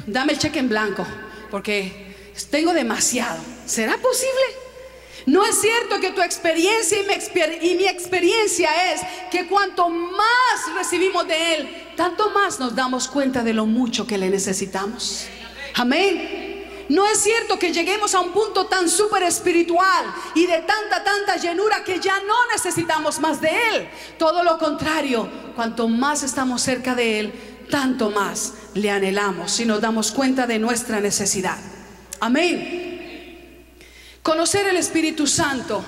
Speaker 1: dame el cheque en blanco, porque tengo demasiado. ¿Será posible? No es cierto que tu experiencia y mi experiencia es que cuanto más recibimos de Él, tanto más nos damos cuenta de lo mucho que le necesitamos. Amén. No es cierto que lleguemos a un punto tan súper espiritual y de tanta llenura que ya no necesitamos más de Él. Todo lo contrario, cuanto más estamos cerca de Él, tanto más le anhelamos y nos damos cuenta de nuestra necesidad. Amén. Conocer el Espíritu Santo,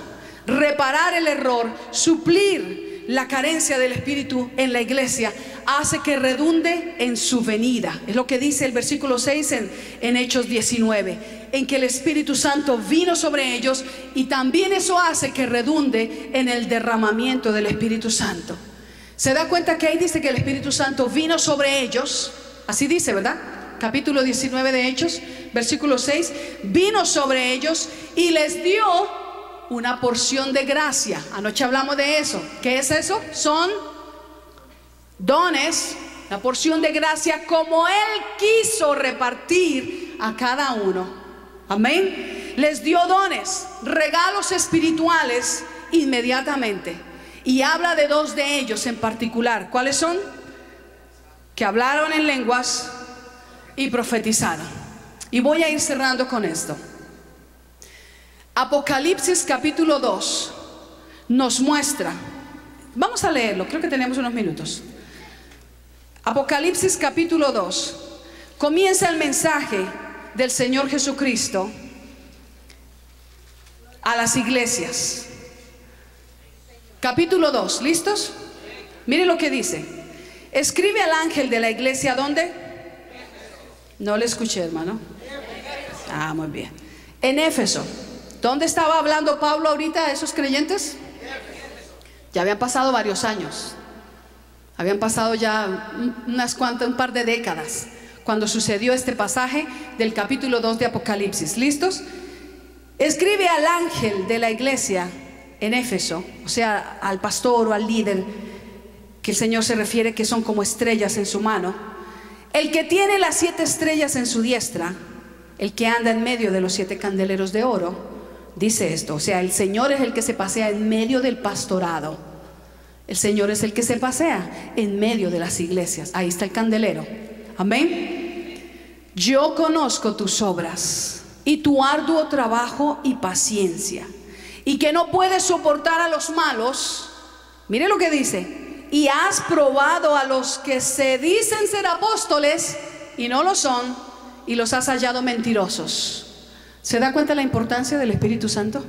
Speaker 1: reparar el error, suplir la carencia del Espíritu en la iglesia, hace que redunde en su venida. Es lo que dice el versículo 6 en Hechos 19, en que el Espíritu Santo vino sobre ellos, y también eso hace que redunde en el derramamiento del Espíritu Santo. ¿Se da cuenta que ahí dice que el Espíritu Santo vino sobre ellos? Así dice, ¿verdad? Capítulo 19 de Hechos, versículo 6, vino sobre ellos y les dio una porción de gracia. Anoche hablamos de eso. ¿Qué es eso? Son dones, la porción de gracia como Él quiso repartir a cada uno. Amén. Les dio dones, regalos espirituales inmediatamente. Y habla de dos de ellos en particular. ¿Cuáles son? Que hablaron en lenguas y profetizaron. Y voy a ir cerrando con esto. Apocalipsis capítulo 2 nos muestra, vamos a leerlo, creo que tenemos unos minutos. Apocalipsis capítulo 2 comienza el mensaje del Señor Jesucristo a las iglesias. Capítulo 2, ¿listos? Miren lo que dice. Escribe al ángel de la iglesia, ¿dónde? No le escuché, hermano. Ah, muy bien. En Éfeso. ¿Dónde estaba hablando Pablo ahorita a esos creyentes? Ya habían pasado varios años. Habían pasado ya un par de décadas cuando sucedió este pasaje del capítulo 2 de Apocalipsis. ¿Listos? Escribe al ángel de la iglesia en Éfeso, o sea, al pastor o al líder, que el Señor se refiere que son como estrellas en su mano. El que tiene las 7 estrellas en su diestra, el que anda en medio de los 7 candeleros de oro, dice esto, o sea, el Señor es el que se pasea en medio del pastorado. El Señor es el que se pasea en medio de las iglesias. Ahí está el candelero. Amén. Yo conozco tus obras y tu arduo trabajo y paciencia, y que no puedes soportar a los malos. Mire lo que dice. Y has probado a los que se dicen ser apóstoles y no lo son, y los has hallado mentirosos. ¿Se da cuenta la importancia del Espíritu Santo?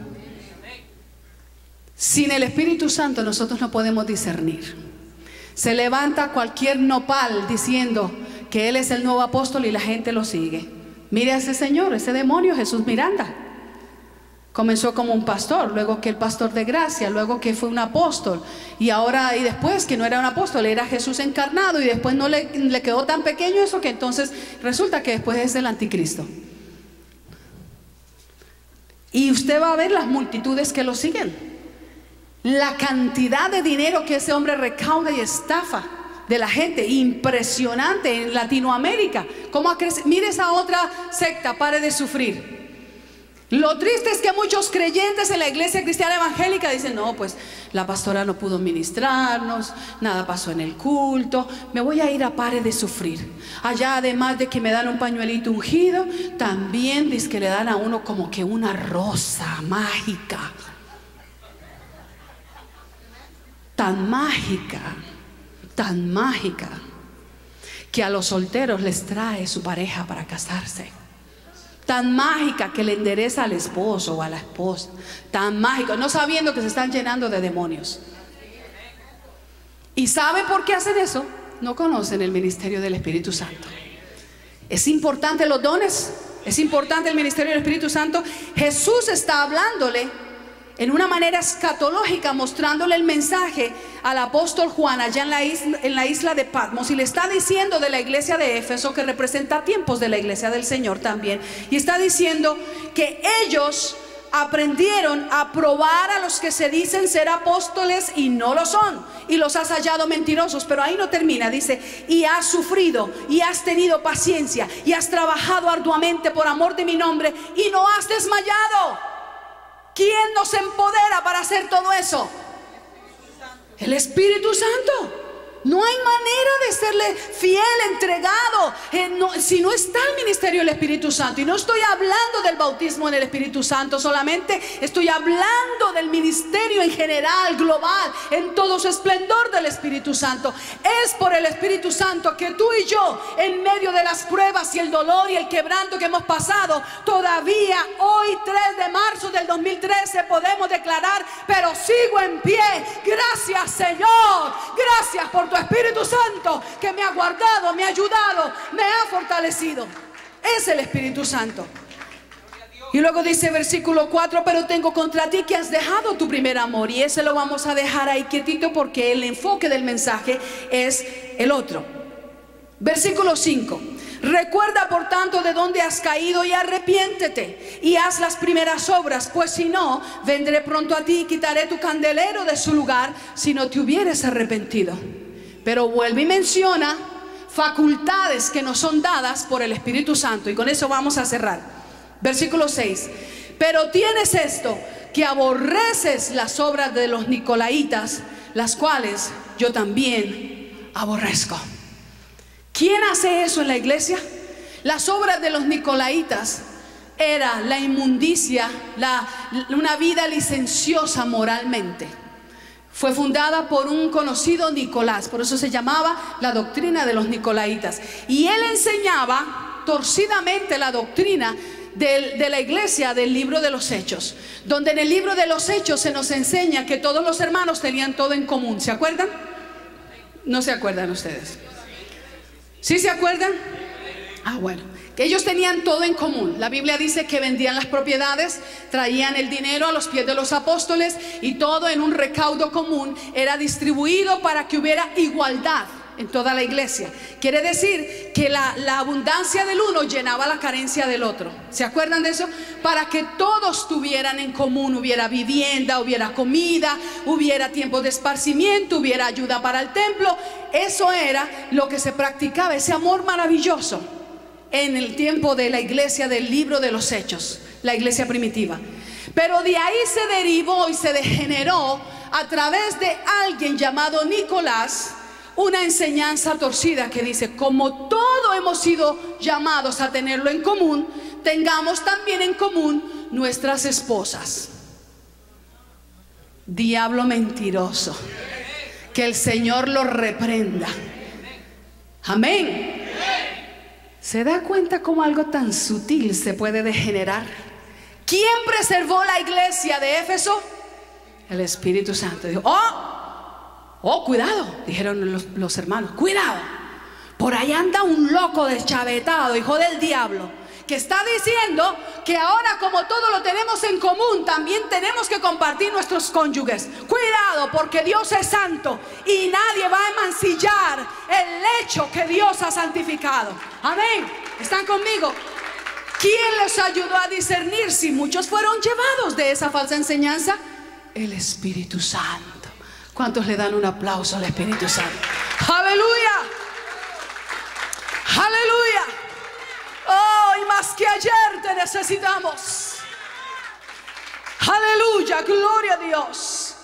Speaker 1: Sin el Espíritu Santo nosotros no podemos discernir. Se levanta cualquier nopal diciendo que él es el nuevo apóstol y la gente lo sigue. Mire a ese señor, ese demonio, Jesús Miranda. Comenzó como un pastor, luego que el pastor de gracia, luego que fue un apóstol, y ahora y después que no era un apóstol, era Jesús encarnado, y después no le quedó tan pequeño eso que entonces resulta que después es el anticristo. Y usted va a ver las multitudes que lo siguen, la cantidad de dinero que ese hombre recauda y estafa de la gente, impresionante. En Latinoamérica, ¿cómo ha crecido? Mire esa otra secta, Pare de Sufrir. Lo triste es que muchos creyentes en la iglesia cristiana evangélica dicen: no, pues la pastora no pudo ministrarnos, nada pasó en el culto, me voy a ir a Pare de Sufrir. Allá, además de que me dan un pañuelito ungido, también dice que le dan a uno como que una rosa mágica, tan mágica, que a los solteros les trae su pareja para casarse. Tan mágica que le endereza al esposo o a la esposa. Tan mágica, no sabiendo que se están llenando de demonios. ¿Y sabe por qué hacen eso? No conocen el ministerio del Espíritu Santo. Es importante los dones, es importante el ministerio del Espíritu Santo. Jesús está hablándole en una manera escatológica, mostrándole el mensaje al apóstol Juan allá en la isla de Patmos, y le está diciendo de la iglesia de Éfeso, que representa tiempos de la iglesia del Señor también, y está diciendo que ellos aprendieron a probar a los que se dicen ser apóstoles y no lo son, y los has hallado mentirosos. Pero ahí no termina, dice: y has sufrido y has tenido paciencia y has trabajado arduamente por amor de mi nombre y no has desmayado. ¿Quién nos empodera para hacer todo eso? El Espíritu Santo. No hay manera de serle fiel, entregado, si no está el ministerio del Espíritu Santo. Y no estoy hablando del bautismo en el Espíritu Santo solamente, estoy hablando del ministerio en general, global, en todo su esplendor del Espíritu Santo. Es por el Espíritu Santo que tú y yo, en medio de las pruebas y el dolor y el quebranto que hemos pasado, todavía hoy 3 de marzo del 2013 podemos declarar: pero sigo en pie. Gracias, Señor. Gracias por tu Espíritu Santo, que me ha guardado, me ha ayudado, me ha fortalecido. Es el Espíritu Santo. Y luego dice versículo 4: pero tengo contra ti que has dejado tu primer amor. Y ese lo vamos a dejar ahí quietito, porque el enfoque del mensaje es el otro. Versículo 5: recuerda por tanto de dónde has caído y arrepiéntete y haz las primeras obras, pues si no, vendré pronto a ti y quitaré tu candelero de su lugar si no te hubieres arrepentido. Pero vuelve y menciona facultades que nos son dadas por el Espíritu Santo, y con eso vamos a cerrar. Versículo 6: pero tienes esto, que aborreces las obras de los nicolaitas, las cuales yo también aborrezco. ¿Quién hace eso en la iglesia? Las obras de los nicolaitas era la inmundicia, una vida licenciosa moralmente. Fue fundada por un conocido Nicolás, por eso se llamaba la doctrina de los nicolaitas. Y él enseñaba torcidamente la doctrina de la iglesia del libro de los Hechos, donde en el libro de los Hechos se nos enseña que todos los hermanos tenían todo en común. ¿Se acuerdan? ¿No se acuerdan ustedes? ¿Sí se acuerdan? Ah, bueno, que ellos tenían todo en común. La Biblia dice que vendían las propiedades, traían el dinero a los pies de los apóstoles, y todo en un recaudo común era distribuido para que hubiera igualdad en toda la iglesia. Quiere decir que la abundancia del uno llenaba la carencia del otro. ¿Se acuerdan de eso? Para que todos tuvieran en común, hubiera vivienda, hubiera comida, hubiera tiempo de esparcimiento, hubiera ayuda para el templo. Eso era lo que se practicaba, ese amor maravilloso en el tiempo de la iglesia del libro de los Hechos, la iglesia primitiva. Pero de ahí se derivó y se degeneró, a través de alguien llamado Nicolás, una enseñanza torcida que dice: como todo hemos sido llamados a tenerlo en común, tengamos también en común nuestras esposas. Diablo mentiroso, que el Señor lo reprenda. Amén. ¿Se da cuenta cómo algo tan sutil se puede degenerar? ¿Quién preservó la iglesia de Éfeso? El Espíritu Santo. Dijo: oh, cuidado, dijeron los hermanos, cuidado, por ahí anda un loco deschavetado, hijo del diablo, que está diciendo que ahora, como todo lo tenemos en común, también tenemos que compartir nuestros cónyuges. Cuidado, porque Dios es santo y nadie va a mancillar el hecho que Dios ha santificado. Amén. ¿Están conmigo? ¿Quién les ayudó a discernir si muchos fueron llevados de esa falsa enseñanza? El Espíritu Santo. ¿Cuántos le dan un aplauso al Espíritu Santo? ¡Aleluya! ¡Aleluya! ¡Oh, y más que ayer te necesitamos! ¡Aleluya! ¡Gloria a Dios!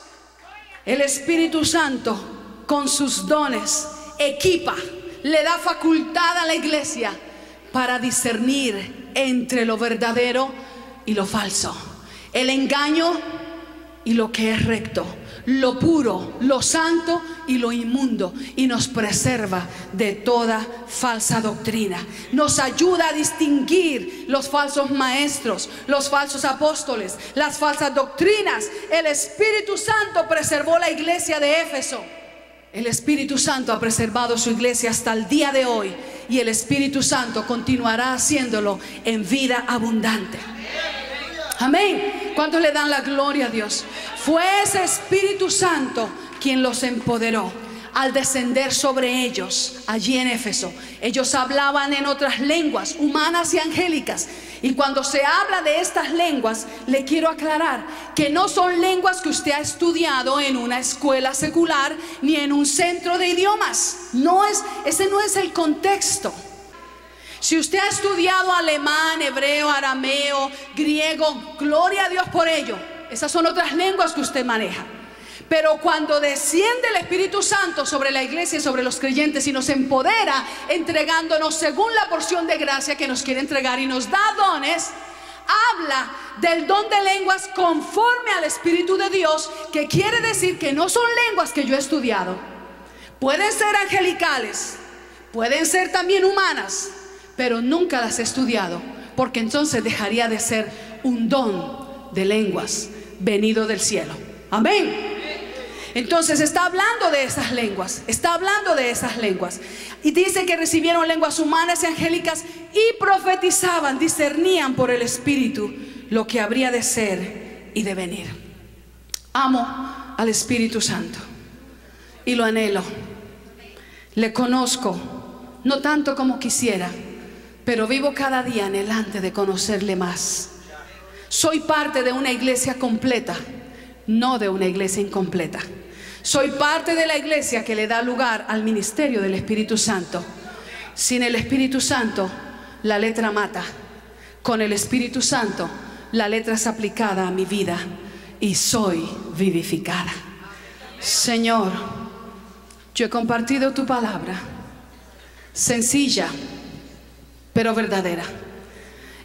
Speaker 1: El Espíritu Santo, con sus dones, equipa, le da facultad a la iglesia para discernir entre lo verdadero y lo falso, el engaño y lo que es recto, lo puro, lo santo y lo inmundo, y nos preserva de toda falsa doctrina. Nos ayuda a distinguir los falsos maestros, los falsos apóstoles, las falsas doctrinas. El Espíritu Santo preservó la iglesia de Éfeso. El Espíritu Santo ha preservado su iglesia hasta el día de hoy, y el Espíritu Santo continuará haciéndolo en vida abundante. Amén. ¿Cuántos le dan la gloria a Dios? Fue ese Espíritu Santo quien los empoderó al descender sobre ellos allí en Éfeso. Ellos hablaban en otras lenguas humanas y angélicas. Y cuando se habla de estas lenguas, le quiero aclarar que no son lenguas que usted ha estudiado en una escuela secular ni en un centro de idiomas. Ese no es el contexto. Si usted ha estudiado alemán, hebreo, arameo, griego, gloria a Dios por ello. Esas son otras lenguas que usted maneja. Pero cuando desciende el Espíritu Santo sobre la iglesia y sobre los creyentes y nos empodera, entregándonos según la porción de gracia que nos quiere entregar y nos da dones, habla del don de lenguas conforme al Espíritu de Dios, que quiere decir que no son lenguas que yo he estudiado. Pueden ser angelicales, pueden ser también humanas, pero nunca las he estudiado, porque entonces dejaría de ser un don de lenguas venido del cielo. Amén. Entonces está hablando de esas lenguas, está hablando de esas lenguas. Y dice que recibieron lenguas humanas y angélicas y profetizaban, discernían por el Espíritu lo que habría de ser y de venir. Amo al Espíritu Santo y lo anhelo. Le conozco, no tanto como quisiera, pero vivo cada día anhelante de conocerle más. Soy parte de una iglesia completa, no de una iglesia incompleta. Soy parte de la iglesia que le da lugar al ministerio del Espíritu Santo. Sin el Espíritu Santo, la letra mata. Con el Espíritu Santo, la letra es aplicada a mi vida y soy vivificada. Señor, yo he compartido tu palabra, sencilla, pero verdadera,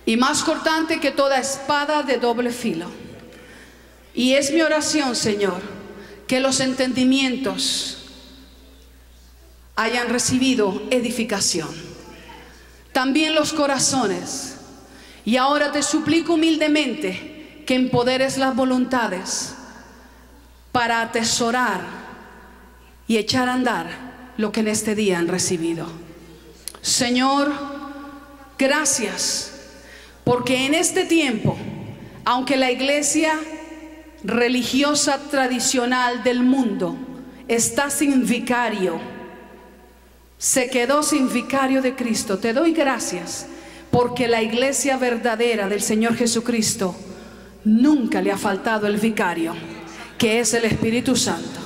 Speaker 1: y más cortante que toda espada de doble filo. Y es mi oración, Señor, que los entendimientos hayan recibido edificación, también los corazones. Y ahora te suplico humildemente que empoderes las voluntades para atesorar y echar a andar lo que en este día han recibido. Señor, gracias, porque en este tiempo, aunque la iglesia religiosa tradicional del mundo está sin vicario, se quedó sin vicario de Cristo, te doy gracias porque la iglesia verdadera del Señor Jesucristo nunca le ha faltado el vicario, que es el Espíritu Santo.